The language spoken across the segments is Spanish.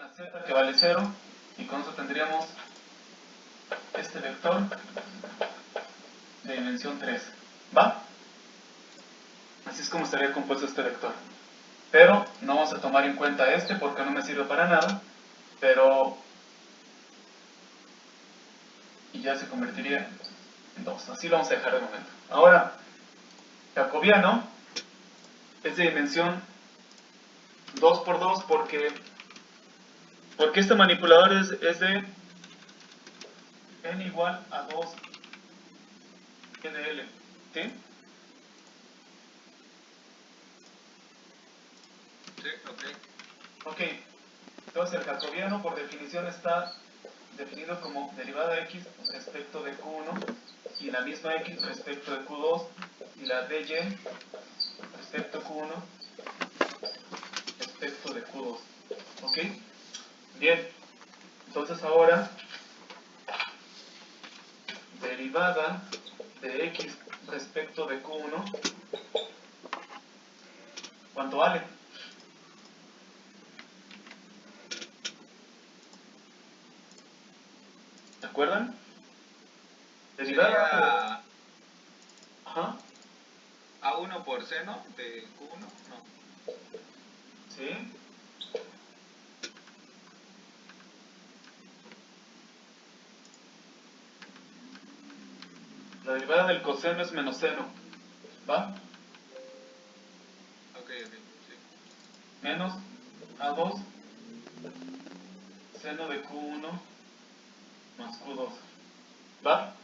una z que vale 0, y con eso tendríamos este vector de dimensión 3. ¿Va? Así es como estaría compuesto este vector. Pero no vamos a tomar en cuenta este porque no me sirve para nada. Pero... y ya se convertiría en 2. Así lo vamos a dejar de momento. Ahora, jacobiano es de dimensión 2 por 2 porque este manipulador es de n igual a 2 NL. ¿Sí? Sí, ok. Ok. Entonces el jacobiano por definición está definido como derivada de x respecto de q1 y la misma x respecto de q2 y la dy respecto de q1 respecto de q2. ¿Ok? Bien. Entonces ahora derivada de x respecto de q1, ¿cuánto vale? ¿Se acuerdan? Derivada Sería Ajá. A1 por seno de Q1, no. ¿Sí? La derivada del coseno es menos seno. ¿Va? Ok, sí. Menos A2 seno de Q1 más Q2. ¿Va?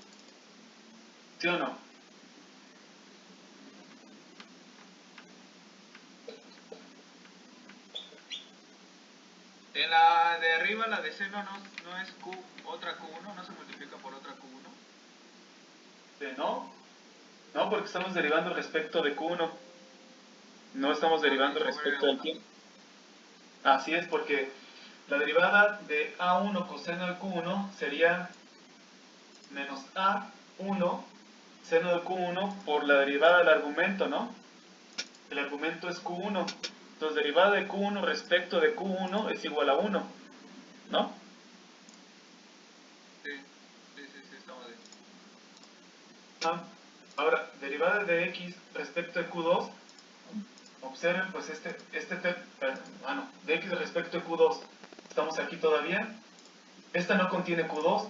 ¿Sí o no? En la de arriba, la de seno no es Q, otra Q1, no se multiplica por otra Q1. No. No, porque estamos derivando respecto de Q1. No estamos derivando respecto del tiempo. Así es, porque la derivada de A1 coseno de Q1 sería menos A1 seno de Q1 por la derivada del argumento, ¿no? El argumento es Q1. Entonces, derivada de Q1 respecto de Q1 es igual a 1, ¿no? Sí, estamos bien. Ahora, derivada de X respecto de Q2, observen pues de X respecto de Q2, estamos aquí todavía. Esta no contiene Q2,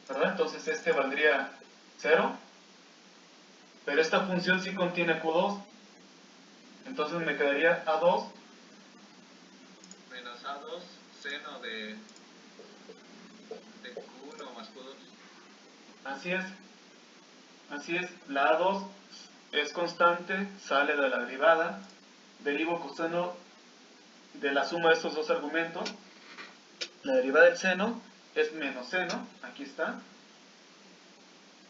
¿verdad? Entonces este valdría 0, pero esta función sí contiene Q2, entonces me quedaría A2 Menos A2 seno de Q1 más Q2. Así es, la A2 es constante, sale de la derivada, derivo coseno de la suma de estos dos argumentos, la derivada del seno es menos seno, aquí está,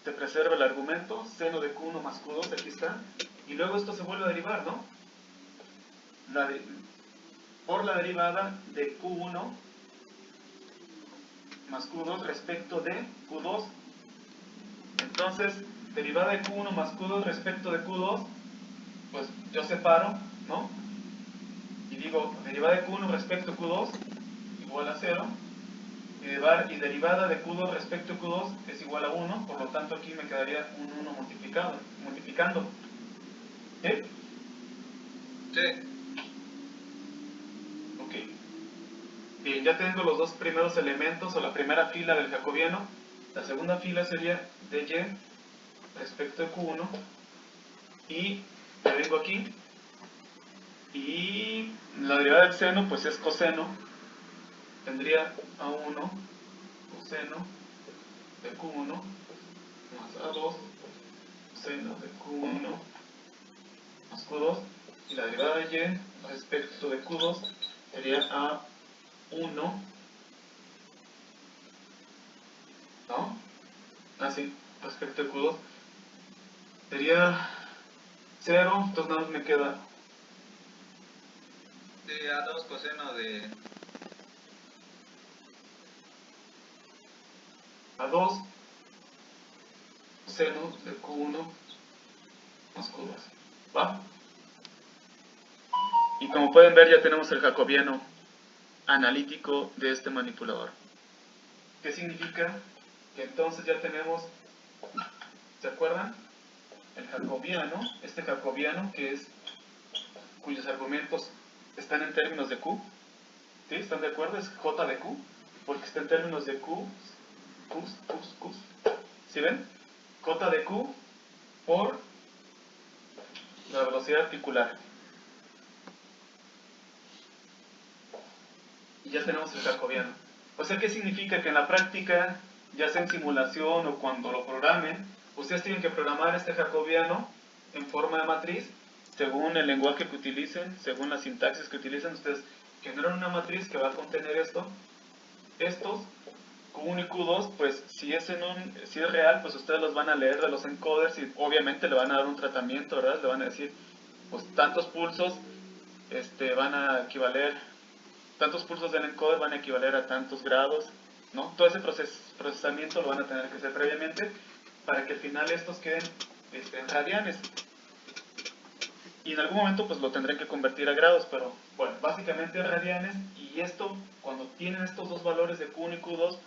se preserva el argumento, seno de Q1 más Q2, aquí está, y luego esto se vuelve a derivar, ¿no? Por la derivada de Q1 más Q2 respecto de Q2. Entonces, derivada de Q1 más Q2 respecto de Q2, pues yo separo, ¿no? Y digo, derivada de Q1 respecto a Q2 igual a 0, y derivada de Q2 respecto a Q2 es igual a 1, por lo tanto aquí me quedaría un 1 multiplicando. ¿Sí? Sí. Ok. Bien, ya tengo los dos primeros elementos, o la primera fila del jacobiano. La segunda fila sería dy respecto de Q1, y me vengo aquí, y la derivada del seno pues es coseno, tendría A1 coseno de Q1 más A2 coseno de Q1 más Q2, y la derivada de y respecto de Q2 sería A1, ¿no? Así, respecto de Q2 sería 0, entonces nada más me queda De A2 coseno de A2 seno de Q1 más Q2. ¿Va? Y como pueden ver ya tenemos el jacobiano. analítico de este manipulador. ¿Qué significa? Que entonces ya tenemos, ¿se acuerdan? El jacobiano, este jacobiano que es, cuyos argumentos están en términos de Q, ¿sí? ¿Están de acuerdo? Es J de Q, porque está en términos de Q, ¿sí ven? J de Q por la velocidad articular. Y ya tenemos el jacobiano. O sea, ¿qué significa? Que en la práctica, ya sea en simulación o cuando lo programen, ustedes tienen que programar este jacobiano en forma de matriz, según el lenguaje que utilicen, según la sintaxis que utilicen. Ustedes generan una matriz que va a contener esto. Estos, Q1 y Q2, pues si es real, pues ustedes los van a leer de los encoders y obviamente le van a dar un tratamiento, ¿verdad? Le van a decir, pues tantos pulsos van a equivaler, tantos pulsos del encoder van a equivaler a tantos grados, ¿no? Todo ese procesamiento lo van a tener que hacer previamente para que al final estos queden en radianes. Y en algún momento pues lo tendré que convertir a grados, pero bueno, básicamente radianes. Y esto, cuando tienen estos dos valores de Q1 y Q2,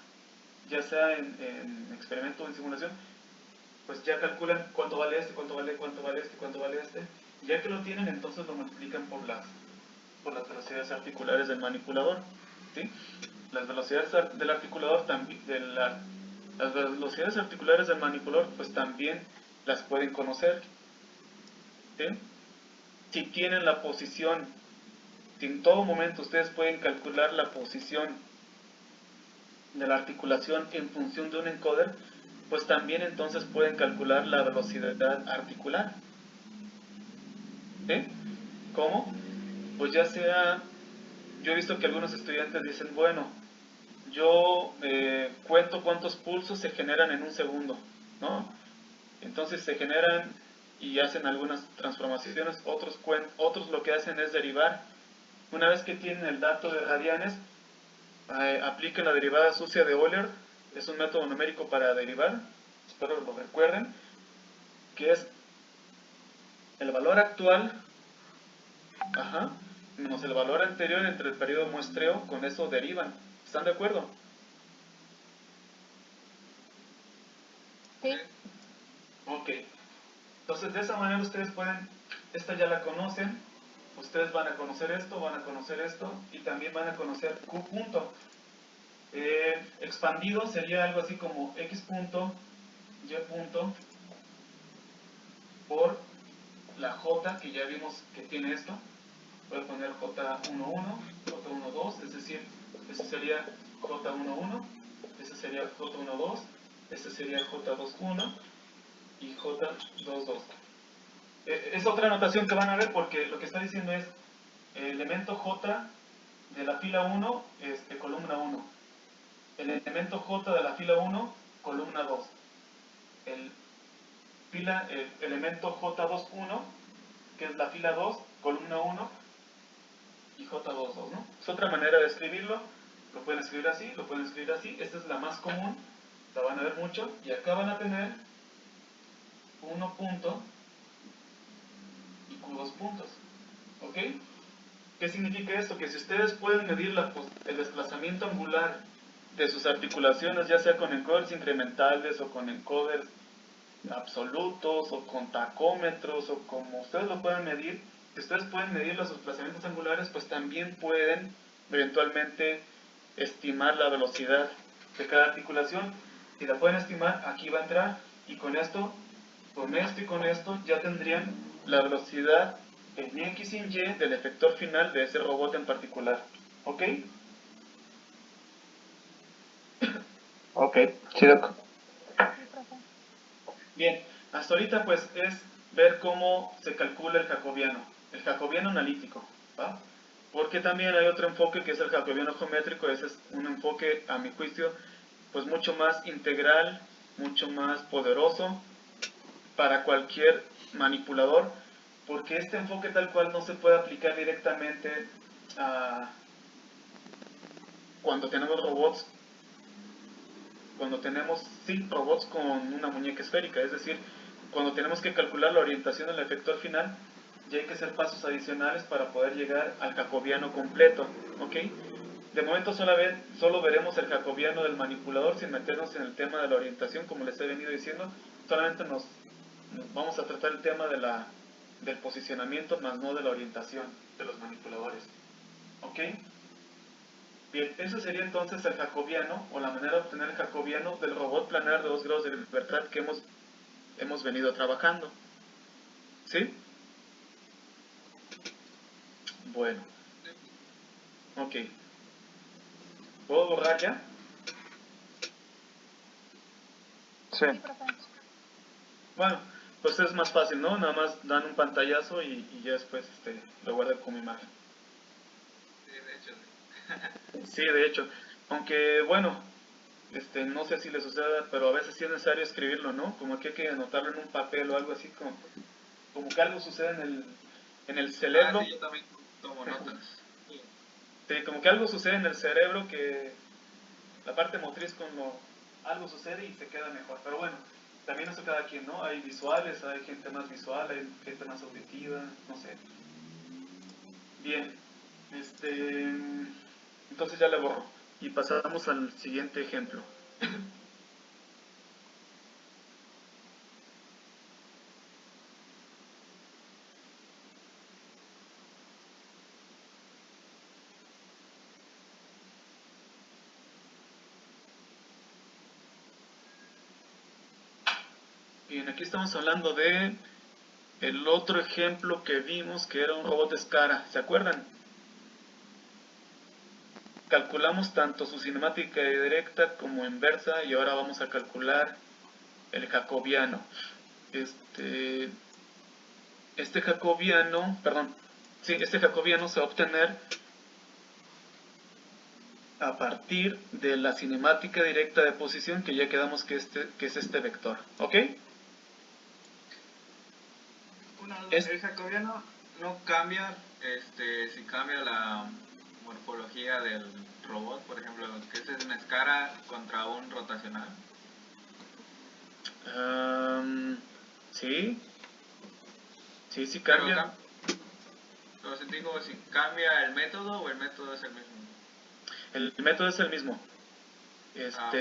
ya sea en experimento o en simulación, pues ya calculan cuánto vale este, cuánto vale este, cuánto vale este. Y ya que lo tienen, entonces lo multiplican por las velocidades articulares del manipulador, ¿sí? Las velocidades del articulador también, las velocidades articulares del manipulador, pues también las pueden conocer, ¿sí? Si tienen la posición, si en todo momento ustedes pueden calcular la posición de la articulación en función de un encoder, pues también entonces pueden calcular la velocidad articular, ¿sí? ¿Cómo? Pues ya sea, yo he visto que algunos estudiantes dicen, bueno, yo cuento cuántos pulsos se generan en un segundo, ¿no? Entonces se generan y hacen algunas transformaciones, otros lo que hacen es derivar. Una vez que tienen el dato de radianes, apliquen la derivada sucia de Euler, es un método numérico para derivar, espero lo recuerden, que es el valor actual, menos el valor anterior entre el periodo de muestreo, con eso derivan. ¿Están de acuerdo? Sí. Ok. Entonces de esa manera ustedes pueden, esta ya la conocen, ustedes van a conocer esto y también van a conocer Q punto. Expandido sería algo así como X punto, Y punto, por la J que ya vimos que tiene esto. Voy a poner J11, J12, es decir, ese sería J11, ese sería J12, ese sería J21 y J22. Es otra notación que van a ver porque lo que está diciendo es elemento J de la fila 1, columna 1. El elemento J de la fila 1, columna 2. El elemento J21, que es la fila 2, columna 1, y J22, ¿no? Es otra manera de escribirlo. Lo pueden escribir así, lo pueden escribir así. Esta es la más común, la van a ver mucho. Y acá van a tener 1 punto y Q2 puntos. ¿Ok? ¿Qué significa esto? Que si ustedes pueden medir el desplazamiento angular de sus articulaciones, ya sea con encoders incrementales o con encoders absolutos o con tacómetros o como ustedes lo puedan medir, si ustedes pueden medir los desplazamientos angulares, pues también pueden eventualmente estimar la velocidad de cada articulación. Si la pueden estimar, aquí va a entrar, y con esto y con esto ya tendrían la velocidad en X sin Y del efector final de ese robot en particular. ¿Ok? Ok, chido. Bien, hasta ahorita pues es ver cómo se calcula el jacobiano analítico, ¿va? Porque también hay otro enfoque que es el jacobiano geométrico. Ese es un enfoque, a mi juicio, pues mucho más integral, mucho más poderoso para cualquier manipulador, porque este enfoque tal cual no se puede aplicar directamente a cuando tenemos robots, robots con una muñeca esférica, es decir, cuando tenemos que calcular la orientación del efector final, ya hay que hacer pasos adicionales para poder llegar al jacobiano completo, ¿ok? de momento solo veremos el jacobiano del manipulador sin meternos en el tema de la orientación, como les he venido diciendo. Solamente nos vamos a tratar el tema del posicionamiento, más no de la orientación de los manipuladores. ¿Ok? Bien, eso sería entonces el jacobiano, o la manera de obtener el jacobiano del robot planar de 2 grados de libertad que hemos venido trabajando. ¿Sí? Bueno. Ok. ¿Puedo borrar ya? Sí. Sí, profe. Bueno, pues es más fácil, ¿no? Nada más dan un pantallazo y ya después lo guardan como imagen. Sí, de hecho. Sí, de hecho. Aunque, bueno, no sé si le suceda, pero a veces sí es necesario escribirlo, ¿no? Como que hay que anotarlo en un papel o algo así, como que algo sucede en el cerebro. Sí, yo también tomo notas. Sí, como que algo sucede en el cerebro que la parte motriz algo sucede y se queda mejor. Pero bueno, también eso cada quien, ¿no? Hay visuales, hay gente más visual, hay gente más auditiva, no sé. Bien, entonces ya le borro. Y pasamos al siguiente ejemplo. Bien, aquí estamos hablando de el otro ejemplo que vimos, que era un robot Scara. ¿Se acuerdan? Calculamos tanto su cinemática directa como inversa y ahora vamos a calcular el jacobiano. Este jacobiano, perdón, sí, este jacobiano se va a obtener a partir de la cinemática directa de posición, que ya quedamos que es este vector, ¿ok? Una duda, el jacobiano no cambia si cambia la morfología del robot, por ejemplo, que es una escara contra un rotacional. Sí, sí Pero, cambia. entonces digo, si cambia el método o el método es el mismo. El método es el mismo. Ok.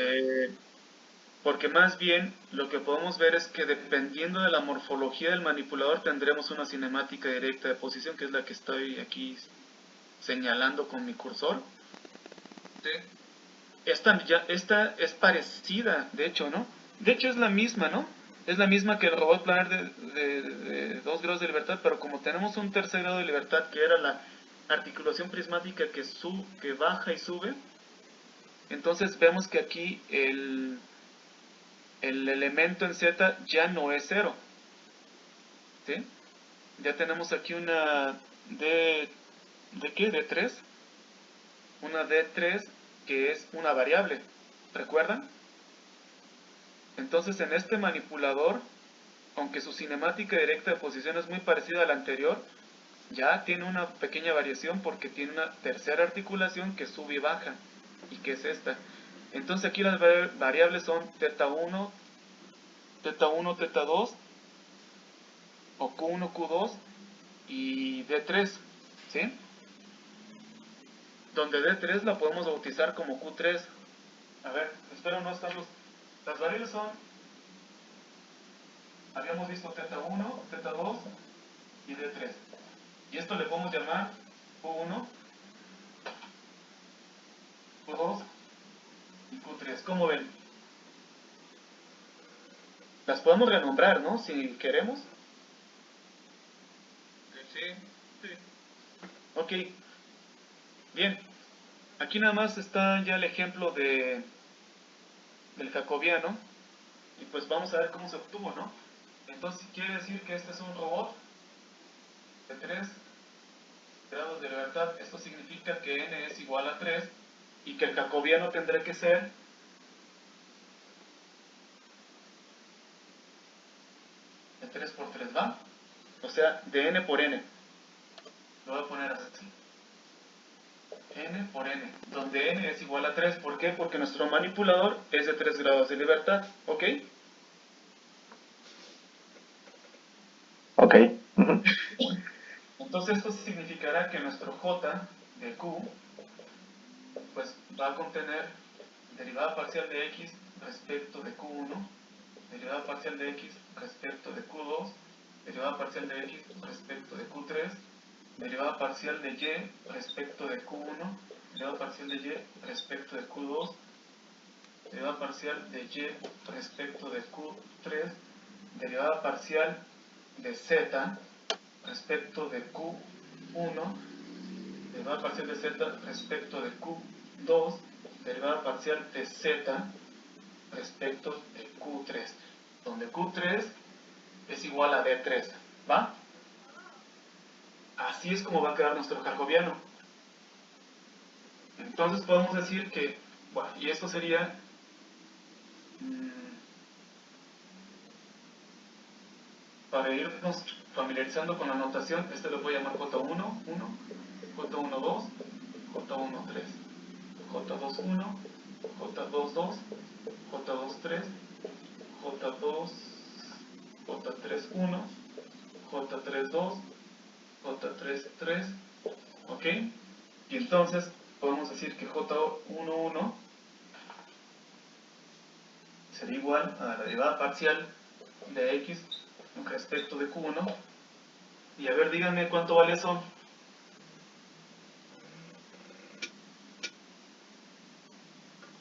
Porque más bien lo que podemos ver es que dependiendo de la morfología del manipulador tendremos una cinemática directa de posición, que es la que estoy aquí señalando con mi cursor. Sí. Esta es parecida, de hecho, ¿no? De hecho es la misma, ¿no? Es la misma que el robot planar de 2 grados de libertad, pero como tenemos un tercer grado de libertad, que era la articulación prismática que baja y sube, entonces vemos que aquí el elemento en Z ya no es 0. ¿Sí? Ya tenemos aquí una ¿de qué? ¿D3? Una D3 que es una variable. ¿Recuerdan? Entonces en este manipulador, aunque su cinemática directa de posición es muy parecida a la anterior, ya tiene una pequeña variación porque tiene una tercera articulación que sube y baja, y que es esta. Entonces aquí las variables son θ1, θ1, θ2, o Q1, Q2 y D3, ¿sí? Donde D3 la podemos bautizar como Q3. A ver, espero no están las variables son, habíamos visto θ1, θ2 y D3. Y esto le podemos llamar Q1, Q2 y Q3. ¿Cómo ven? Las podemos renombrar, ¿no? Si queremos. Sí, sí. Ok, bien. Aquí nada más está ya el ejemplo del jacobiano. Y pues vamos a ver cómo se obtuvo, ¿no? Entonces quiere decir que este es un robot de 3 grados de libertad. Esto significa que n es igual a 3 y que el jacobiano tendrá que ser de 3 por 3, ¿va? O sea, de n por n. Lo voy a poner así. N por n, donde n es igual a 3. ¿Por qué? Porque nuestro manipulador es de 3 grados de libertad. ¿Ok? Ok. Entonces esto significará que nuestro J de Q va a contener derivada parcial de x respecto de q1, derivada parcial de x respecto de q2, derivada parcial de x respecto de q3, derivada parcial de y respecto de q1, derivada parcial de y respecto de q2, derivada parcial de y respecto de q3, derivada parcial de z respecto de q1, derivada parcial de z respecto de q2, derivada parcial de z respecto de q3, donde q3 es igual a d3, ¿va? Así es como va a quedar nuestro jacobiano. Entonces podemos decir que, bueno, y esto sería para irnos familiarizando con la notación, este lo voy a llamar J1, 1, J1, 2, J1, 3, J2, 1, J2, 2, J2, 3, J2, J3, 1, J3, 2, J3, 3, ¿ok? Y entonces podemos decir que J1, 1 sería igual a la derivada parcial de x respecto de q1. Y a ver, díganme cuánto vale eso.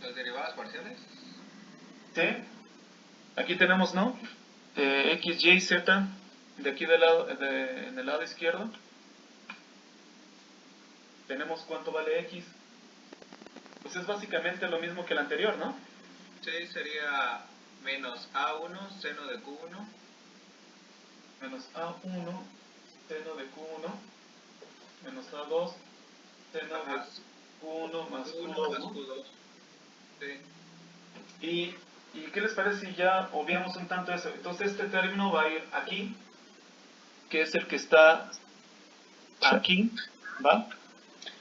¿Las derivadas parciales? ¿Sí? Aquí tenemos, ¿no? X, Y, Z, de aquí del lado, en el lado izquierdo. Tenemos cuánto vale X. Pues es básicamente lo mismo que el anterior, ¿no? Sí, sería menos A1 seno de Q1. Menos A1 seno de Q1 menos A2 seno de Q1 más Q1 más Q2, ¿no? Q2. Sí. ¿Y qué les parece si ya obviamos un tanto eso? Entonces este término va a ir aquí, que es el que está aquí, ¿va?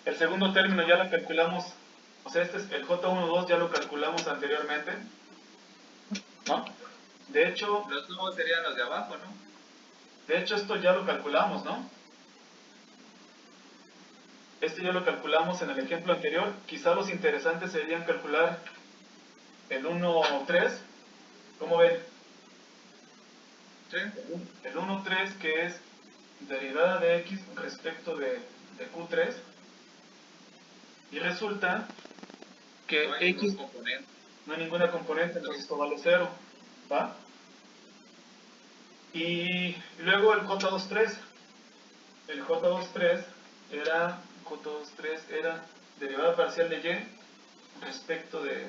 El segundo término ya lo calculamos, o sea, este es el J12, ya lo calculamos anteriormente, ¿no? De hecho, Los nuevos serían los de abajo, ¿no? de hecho esto ya lo calculamos, ¿no? Este ya lo calculamos en el ejemplo anterior. Quizá los interesantes serían calcular el 1,3. ¿Cómo ven? Sí. El 1,3 que es derivada de x respecto de q3. Y resulta que No hay x ningún componente. no hay ninguna componente, entonces esto vale 0, ¿va? Y luego el J23. El J23 era derivada parcial de y respecto de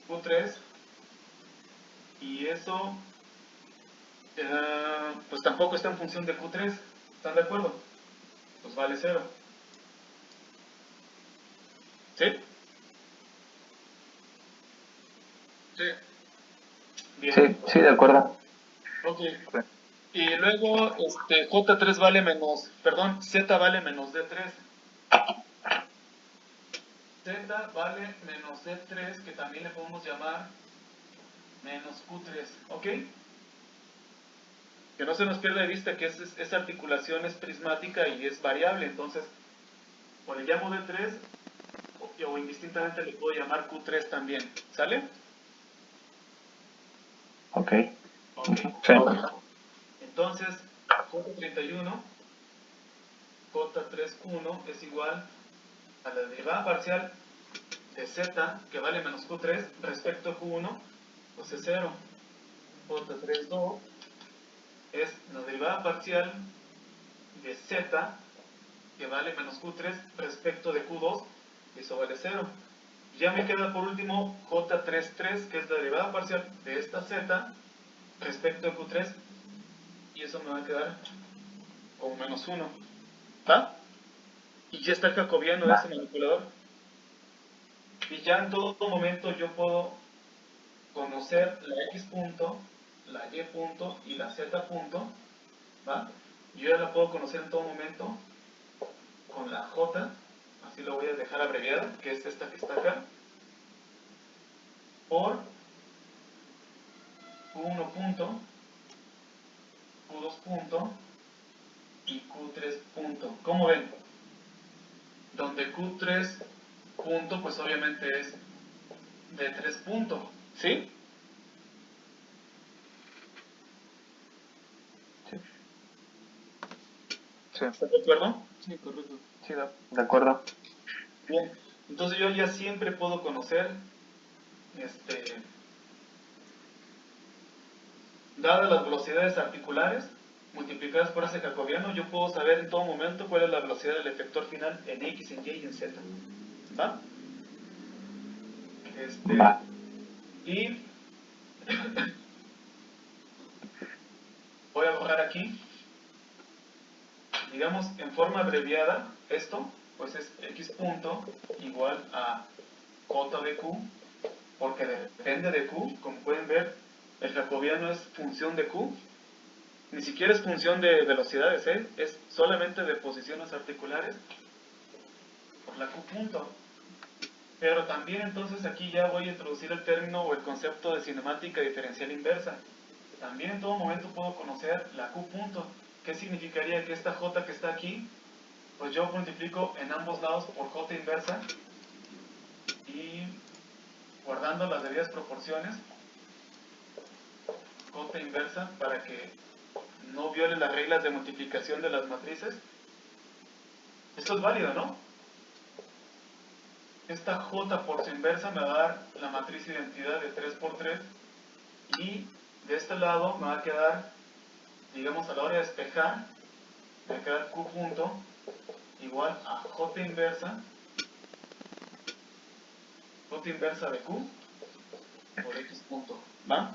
Q3, y eso pues tampoco está en función de Q3, ¿están de acuerdo? Pues vale 0. ¿Sí? Sí. Bien. Sí, de acuerdo. Ok. Y luego J3 vale menos, perdón, Z vale menos D3. Z vale menos D3, que también le podemos llamar menos Q3, ¿ok? Que no se nos pierda de vista que esa articulación es prismática y es variable, entonces o le llamo D3 o indistintamente le puedo llamar Q3 también, ¿sale? Ok. Ok. Sí. Entonces, J31, J31 es igual a la derivada parcial de Z, que vale menos Q3, respecto a Q1, pues es 0. J32 es la derivada parcial de Z, que vale menos Q3, respecto de Q2, y eso vale 0. Ya me queda por último J33, que es la derivada parcial de esta Z, respecto a Q3, y eso me va a quedar como menos 1. ¿Va? Y ya está el jacobiano de ese manipulador. Y ya en todo momento yo puedo conocer la x punto, la y punto y la z punto, ¿va? Yo ya la puedo conocer en todo momento con la j, así lo voy a dejar abreviada, que es esta que está acá, por q1 punto, q2 punto y q3 punto. ¿Cómo ven? Donde q3 punto, pues obviamente es de 3 puntos, ¿sí? Sí, ¿Estás de acuerdo? Sí, correcto. sí, de acuerdo. Bien, entonces yo ya siempre puedo conocer, dadas las velocidades articulares multiplicadas por ese jacobiano, yo puedo saber en todo momento cuál es la velocidad del efector final en X, en Y y en Z. ¿Va? Va. Y voy a borrar aquí, digamos en forma abreviada, esto, pues es X punto igual a J de Q, porque depende de Q, como pueden ver, el jacobiano es función de Q, ni siquiera es función de velocidades, ¿eh? Es solamente de posiciones articulares por la Q punto. Pero también entonces aquí ya voy a introducir el término o el concepto de cinemática diferencial inversa. También en todo momento puedo conocer la Q punto. ¿Qué significaría? Que esta J que está aquí, pues yo multiplico en ambos lados por J inversa y guardando las debidas proporciones, J inversa para que no viole las reglas de multiplicación de las matrices. Esto es válido, ¿no? Esta J por su inversa me va a dar la matriz identidad de 3 por 3 y de este lado me va a quedar, digamos a la hora de despejar, me va a quedar Q punto igual a J inversa de Q por X punto, ¿va?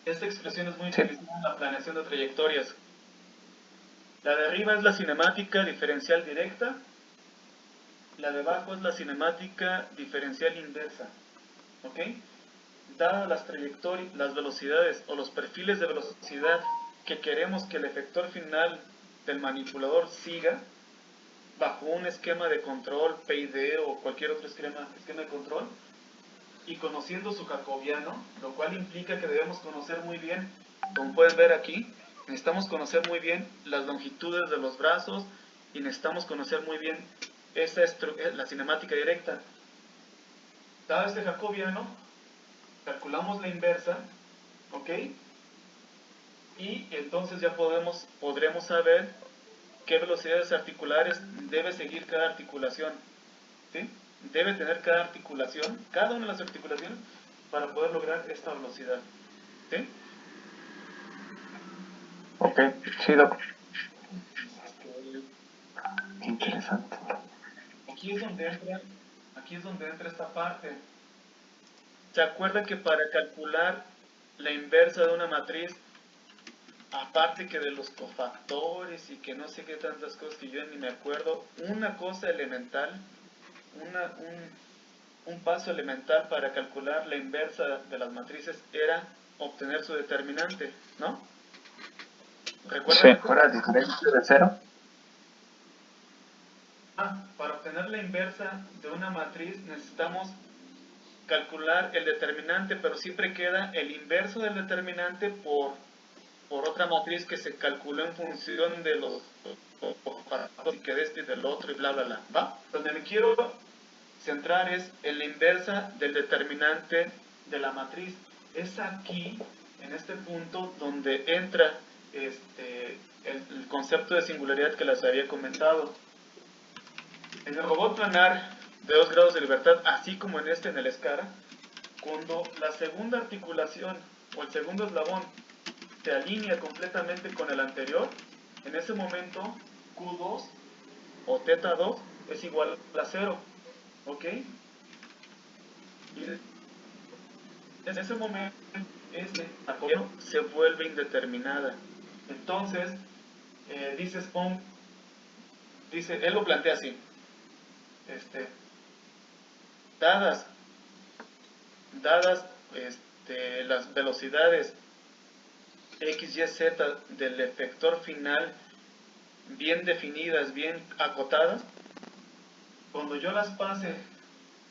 Esta expresión es muy utilizada en la planeación de trayectorias. La de arriba es la cinemática diferencial directa, la de abajo es la cinemática diferencial inversa, ¿ok? Dadas las trayectorias, las velocidades o los perfiles de velocidad que queremos que el efector final del manipulador siga, bajo un esquema de control, PID o cualquier otro esquema de control, y conociendo su jacobiano, lo cual implica que debemos conocer muy bien, como pueden ver aquí, necesitamos conocer muy bien las longitudes de los brazos y necesitamos conocer muy bien la cinemática directa. Dado este jacobiano, calculamos la inversa, ¿ok? Y entonces ya podremos saber qué velocidades articulares debe seguir cada articulación, ¿sí? Debe tener cada articulación, cada una de las articulaciones, para poder lograr esta velocidad, ¿sí? Ok, sí, Doc. Qué interesante. Aquí es donde entra esta parte. ¿Se acuerda que para calcular la inversa de una matriz, aparte que de los cofactores y que no sé qué tantas cosas que yo ni me acuerdo, una cosa elemental, un paso elemental para calcular la inversa de las matrices era obtener su determinante, ¿no? ¿Recuerdan? Sí, fuera diferencia de cero. Para obtener la inversa de una matriz necesitamos calcular el determinante, pero siempre queda el inverso del determinante por otra matriz que se calculó en función de los y que de este y del otro y bla bla bla, ¿va? Donde me quiero centrar es en la inversa del determinante de la matriz. Es aquí, en este punto, donde entra el concepto de singularidad que les había comentado. En el robot planar de 2 grados de libertad, así como en el SCARA, cuando la segunda articulación o el segundo eslabón se alinea completamente con el anterior, en ese momento Q2 o teta 2 es igual a 0, ¿ok? Y en ese momento este apoyo se vuelve indeterminada. Entonces, dice Spong, él lo plantea así, dadas las velocidades X, Y, Z del efector final bien definidas, bien acotadas, cuando yo las pase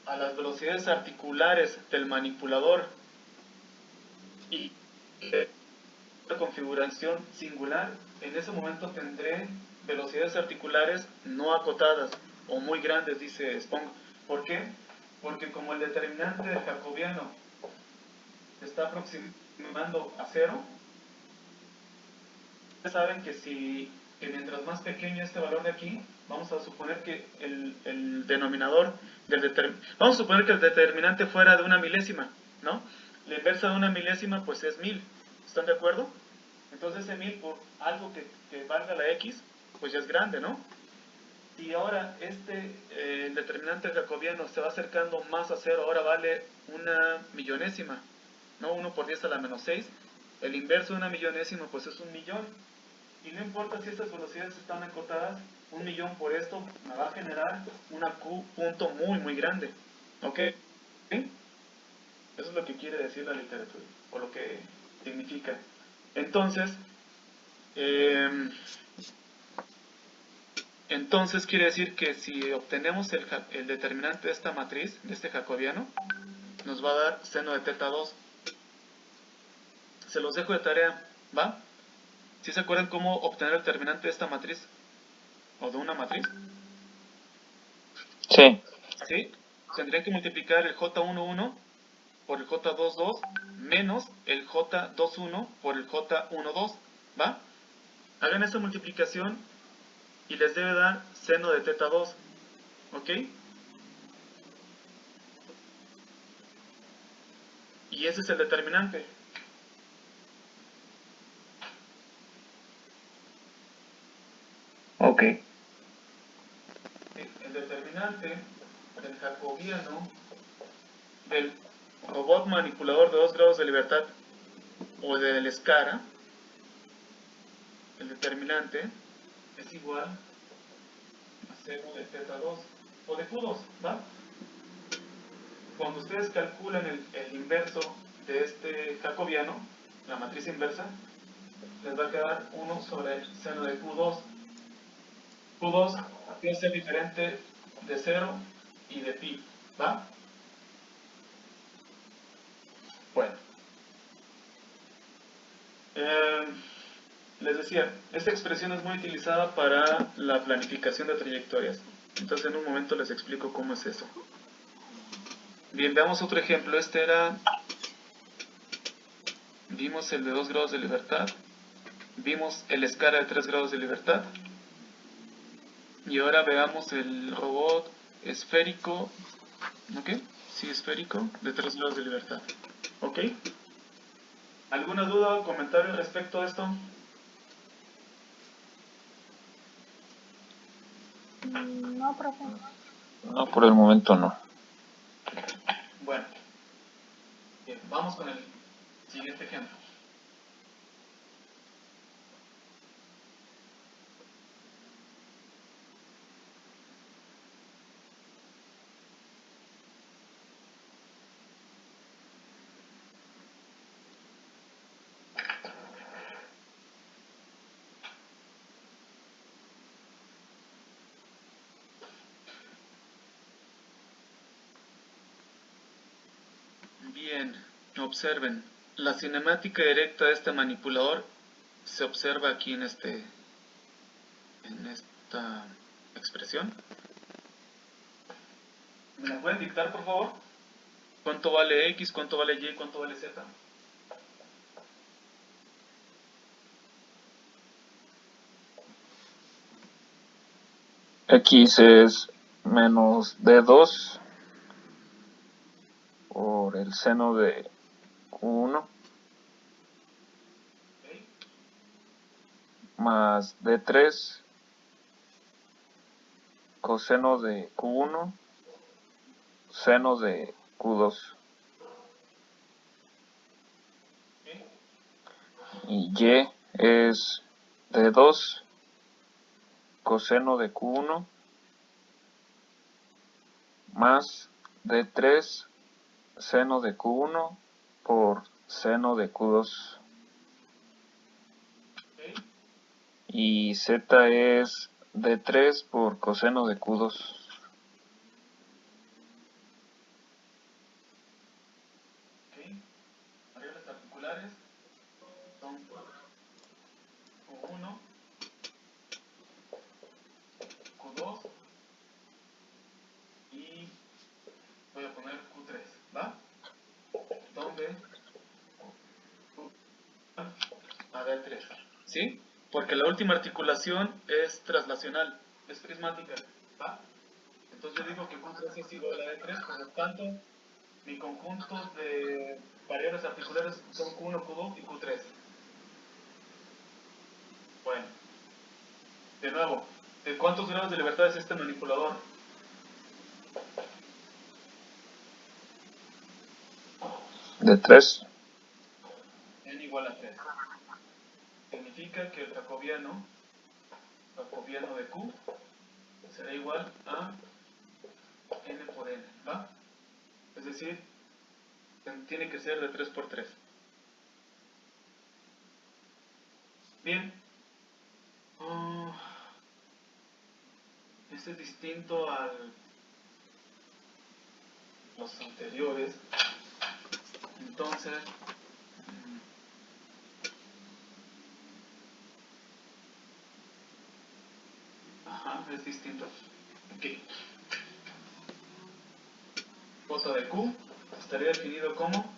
a las velocidades articulares del manipulador y la configuración singular, en ese momento tendré velocidades articulares no acotadas, o muy grandes, dice Spong. ¿Por qué? Porque como el determinante del jacobiano se está aproximando a cero, ustedes saben que mientras más pequeño este valor de aquí, vamos a suponer que el denominador vamos a suponer que el determinante fuera de una milésima, ¿no? La inversa de una milésima pues es 1000, ¿están de acuerdo? Entonces ese 1000 por algo que valga la x, pues ya es grande, ¿no? Si ahora el determinante jacobiano se va acercando más a cero, ahora vale una millonésima, ¿no? 1 por 10 a la menos 6, el inverso de una millonésima pues es 1.000.000. Y no importa si estas velocidades están acotadas, 1.000.000 por esto me va a generar una Q punto muy, muy grande. ¿Ok? ¿Sí? Eso es lo que quiere decir la literatura, o lo que significa. Entonces quiere decir que si obtenemos el determinante de esta matriz, de este jacobiano, nos va a dar seno de teta 2. Se los dejo de tarea, ¿va? ¿Sí se acuerdan cómo obtener el determinante de esta matriz? ¿O de una matriz? Sí. ¿Sí? Tendrían que multiplicar el J11 por el J22 menos el J21 por el J12, ¿va? Hagan esa multiplicación y les debe dar seno de teta 2, ¿ok? Y ese es el determinante. Ok. El determinante del jacobiano del robot manipulador de 2 grados de libertad o del escara, el determinante es igual a seno de teta 2 o de Q2, ¿va? Cuando ustedes calculan el inverso de este jacobiano, la matriz inversa, les va a quedar 1 sobre el seno de Q2. Q2 tiene que ser diferente de 0 y de pi, ¿va? Bueno. Les decía, esta expresión es muy utilizada para la planificación de trayectorias. Entonces en un momento les explico cómo es eso. Bien, veamos otro ejemplo. Vimos el de 2 grados de libertad. Vimos el escara de 3 grados de libertad. Y ahora veamos el robot esférico. ¿Ok? Sí, esférico de 3 grados de libertad. ¿Ok? ¿Alguna duda o comentario respecto a esto? No, profe. No, por el momento no. Bueno, bien, vamos con el siguiente ejemplo. Bien, observen. La cinemática directa de este manipulador se observa aquí en esta expresión. ¿Me la pueden dictar, por favor? ¿Cuánto vale X, cuánto vale Y, cuánto vale Z? X es menos D2 por el seno de Q1 ¿Ok? más D3 coseno de Q1 seno de Q2 ¿Ok? y Y es D2 coseno de Q1 más D3 seno de Q1 por seno de Q2 ¿Ok? y Z es D3 por coseno de Q2. ¿Ok? Variables particulares son Q1, Q2 ¿sí? Porque la última articulación es traslacional, es prismática, ¿va? Entonces yo digo que Q3 es igual a E3, por lo tanto, mi conjunto de variables articulares son Q1, Q2 y Q3. Bueno, de nuevo, ¿de cuántos grados de libertad es este manipulador? De 3. N igual a 3. Significa que el jacobiano de Q será igual a N por N, ¿va? Es decir, tiene que ser de 3 por 3. Bien. Este es distinto a los anteriores. Entonces, es distinto. Aquí. J de Q estaría definido como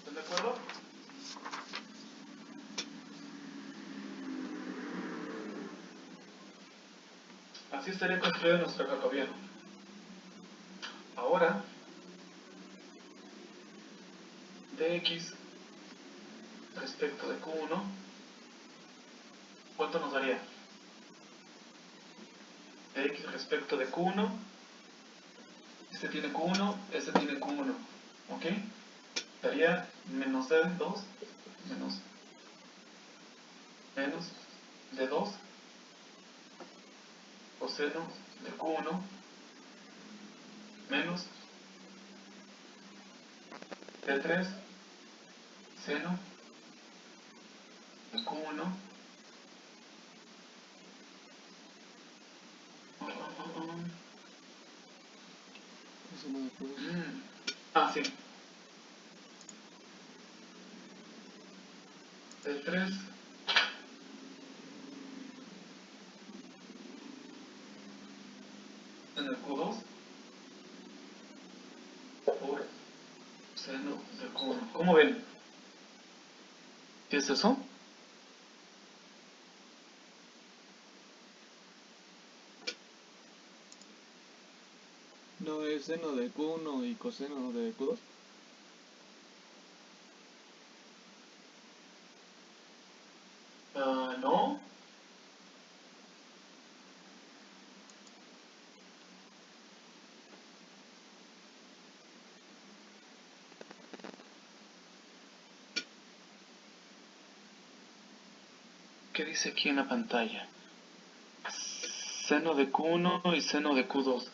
¿están de acuerdo? Así estaría construido nuestro jacobiano. Ahora, dx respecto de Q1, ¿cuánto nos daría? Dx respecto de Q1, este tiene Q1, este tiene Q1, ¿ok? Daría menos D2, menos D2, coseno de Q1, menos D3, seno de Q1, sí, D3 en el Q2 por seno de Q1. ¿Cómo ven? ¿Qué es eso? ¿No es seno de Q1 y coseno de Q2? No. ¿Qué dice aquí en la pantalla? Seno de Q1 y seno de Q2.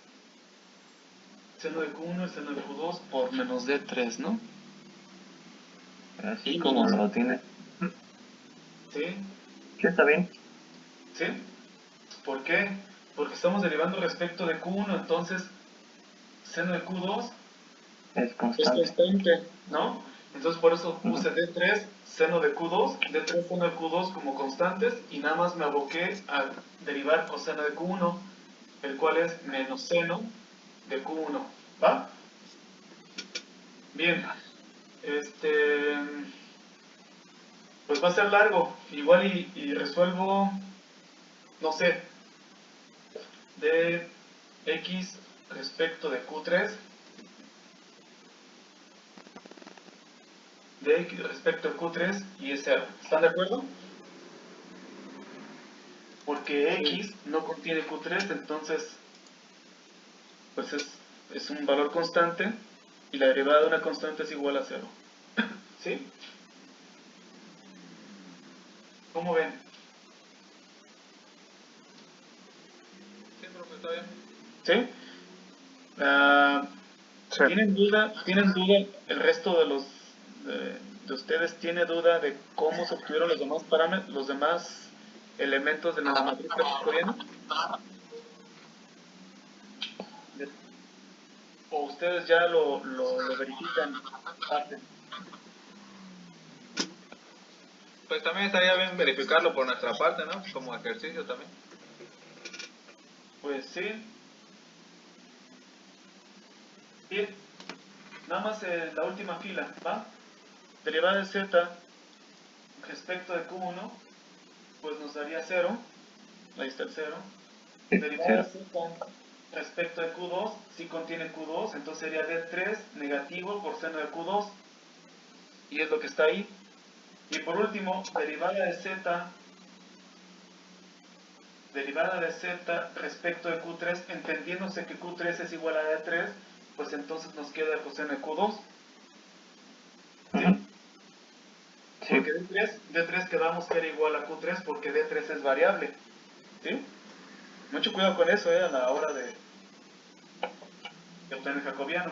Seno de Q1 y seno de Q2 por menos D3, ¿no? Así como lo tiene. ¿Sí? Sí, está bien. ¿Sí? ¿Por qué? Porque estamos derivando respecto de Q1, entonces seno de Q2 Es es constante. constante, ¿no? Entonces por eso puse D3, seno de Q2, D3, seno de Q2 como constantes y nada más me aboqué a derivar coseno de Q1, el cual es menos seno de Q1, ¿va? Bien, pues va a ser largo, igual y resuelvo, no sé, de x respecto de Q3, de x respecto a Q3 y es 0. ¿Están de acuerdo? Porque x no contiene Q3, entonces pues es un valor constante y la derivada de una constante es igual a 0. ¿Sí? ¿Cómo ven? Sí, profe, está bien. ¿Sí? Ah, Sí. ¿Tienen duda el resto de de ustedes tiene duda de cómo se obtuvieron los demás parámetros, los demás elementos de la matriz jacobiana? ¿O ustedes ya lo verifican aparte? Pues también estaría bien verificarlo por nuestra parte, ¿no? Como ejercicio también. Pues sí. Bien. Nada más la última fila, ¿va? Derivada de z respecto de q1, pues nos daría 0. Ahí está el 0. Sí, Derivada de cero. z respecto de q2, si contiene q2, entonces sería d3 negativo por seno de q2. Y es lo que está ahí. Y por último, derivada de z respecto de q3, entendiéndose que q3 es igual a d3, pues entonces nos queda el coseno de q2. ¿Sí? Ujú. Sí. Porque D3 quedamos que era igual a Q3 porque D3 es variable. ¿Sí? Mucho cuidado con eso, a la hora de obtener el jacobiano.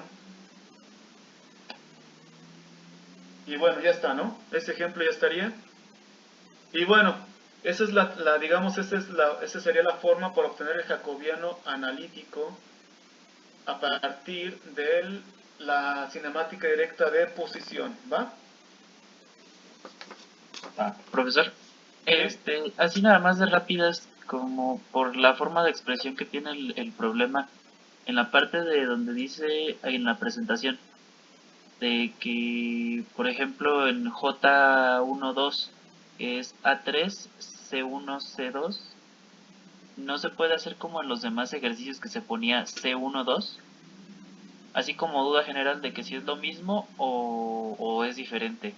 Y bueno, ya está, ¿no? Ese ejemplo ya estaría. Y bueno, esa es digamos, esa sería la forma para obtener el jacobiano analítico a partir de la cinemática directa de posición, ¿va? Ah, Profesor, así nada más de rápidas, como por la forma de expresión que tiene el problema, en la parte de donde dice en la presentación, de que, por ejemplo, en J12 es A3, C1, C2, no se puede hacer como en los demás ejercicios que se ponía C1, 2, así como duda general de que si es lo mismo o es diferente.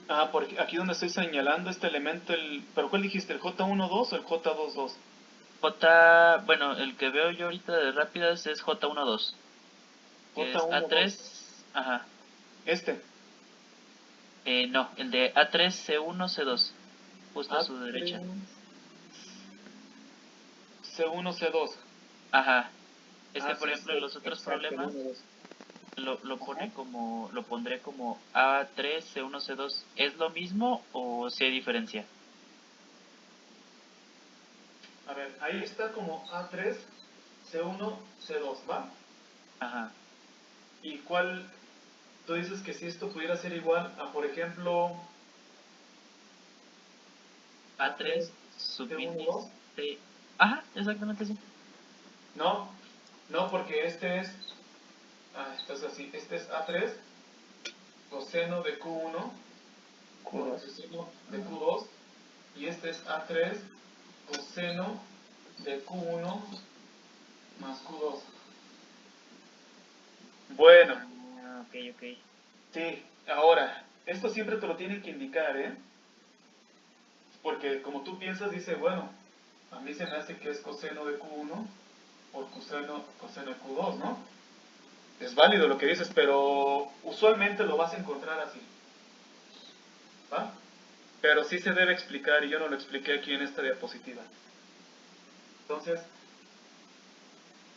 Ah, porque aquí donde estoy señalando este elemento, ¿pero cuál dijiste? ¿El J12 o el J22? Bueno, el que veo yo ahorita de rápidas es J12, que es J12. A3, ajá, Este. no, el de A3, C1, C2, justo a su A3, derecha. C1, C2. Ajá, por Sí, ejemplo, en los otros exacto, el problemas 1, 2. Ajá. lo pondré como A3, C1, C2. ¿Es lo mismo o si hay diferencia? A ver, ahí está como A3, C1, C2, ¿va? Ajá, ¿Y cuál? Tú dices que si esto pudiera ser igual a, por ejemplo, A3, A3, C1, 2. subíndice, ajá, exactamente sí. No, no, porque esto es así, este es A3, coseno de Q1 por Q2. coseno de Q2, y este es A3, coseno de Q1 más Q2. Bueno, Ah, ok. sí, ahora, esto siempre te lo tienen que indicar, ¿eh? Porque como tú piensas, dice, bueno, a mí se me hace que es coseno de Q1 por coseno de Q2, ¿no? Es válido lo que dices, pero usualmente lo vas a encontrar así, ¿va? Pero sí se debe explicar, y yo no lo expliqué aquí en esta diapositiva. Entonces,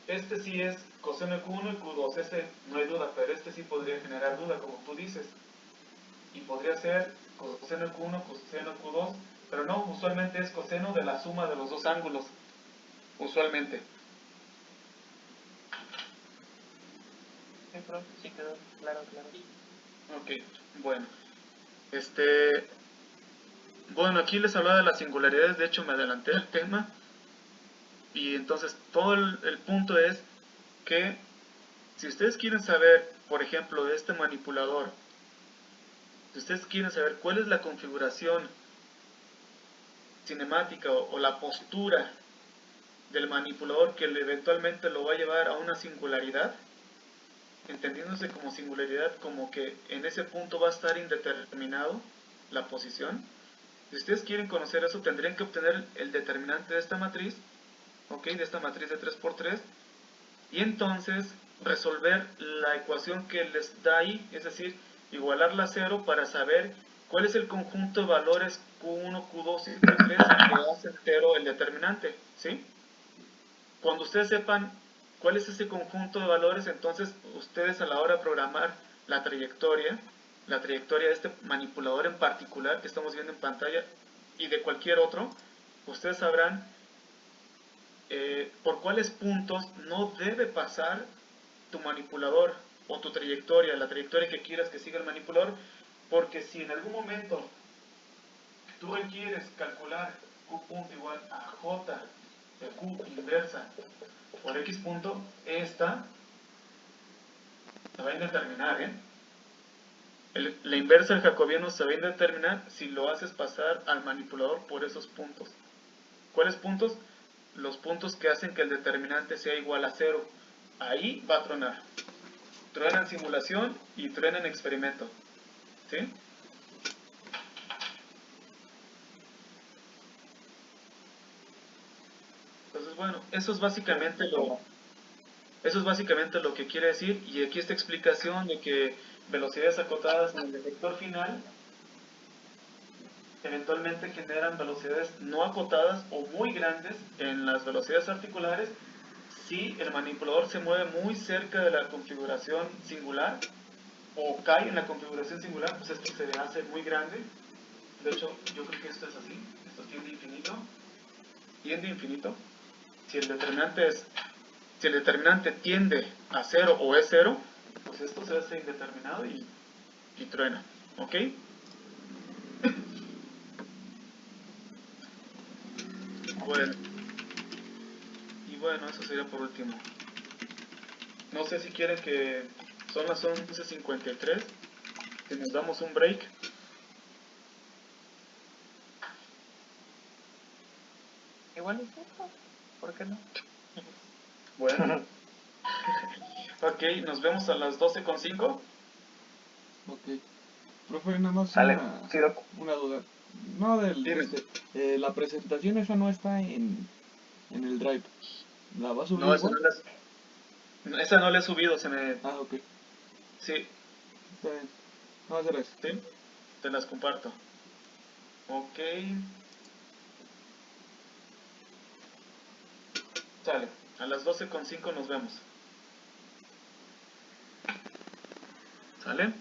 este sí es coseno de Q1 y Q2, ese no hay duda, pero este sí podría generar duda, como tú dices. Y podría ser coseno de Q1, coseno de Q2, pero no, usualmente es coseno de la suma de los dos ángulos, usualmente. Sí, profe, sí quedó claro. Ok, bueno. Bueno, aquí les hablaba de las singularidades, de hecho me adelanté al tema. Y entonces todo el punto es que si ustedes quieren saber, por ejemplo, de este manipulador, si ustedes quieren saber cuál es la configuración cinemática o la postura del manipulador que eventualmente lo va a llevar a una singularidad, entendiéndose como singularidad como que en ese punto va a estar indeterminado la posición. Si ustedes quieren conocer eso, tendrían que obtener el determinante de esta matriz, ¿ok? De esta matriz de 3×3, y entonces resolver la ecuación que les da ahí, es decir, igualarla a 0 para saber cuál es el conjunto de valores Q1, Q2 y Q3 que hace 0 el determinante, ¿sí? Cuando ustedes sepan cuál es ese conjunto de valores, entonces ustedes a la hora de programar la trayectoria de este manipulador en particular que estamos viendo en pantalla y de cualquier otro, ustedes sabrán por cuáles puntos no debe pasar tu manipulador o tu trayectoria, la trayectoria que quieras que siga el manipulador, porque si en algún momento tú requieres calcular Q punto igual a J de Q inversa por X punto, esta se va a indeterminar, la inversa del jacobiano se va a indeterminar si lo haces pasar al manipulador por esos puntos. ¿Cuáles puntos? Los puntos que hacen que el determinante sea igual a 0. Ahí va a tronar. Truena en simulación y truena en experimento. ¿Sí? Entonces, bueno, eso es básicamente lo que quiere decir. Y aquí esta explicación de que velocidades acotadas en el detector final eventualmente generan velocidades no acotadas o muy grandes en las velocidades articulares si el manipulador se mueve muy cerca de la configuración singular o cae en la configuración singular, pues esto se hace muy grande. De hecho, yo creo que esto es así, esto tiende a infinito. Si el determinante tiende a 0 o es 0, pues esto se hace indeterminado y truena, ¿ok? Bueno, y bueno, eso sería por último. No sé si quieren que son las 11:53, si nos damos un break. Igual es eso, ¿por qué no? Bueno, ok, nos vemos a las 12:05. Ok. Profe, nada más Sale. Sí, Doc. una duda. No Dime. la presentación esa no está en el Drive. ¿La va a subir No, igual? esa no la he subido, se me... Ah, ok. Sí, Está bien. No va a hacer eso. sí, te las comparto. Ok. Sale, a las 12:05 nos vemos. ¿Sale?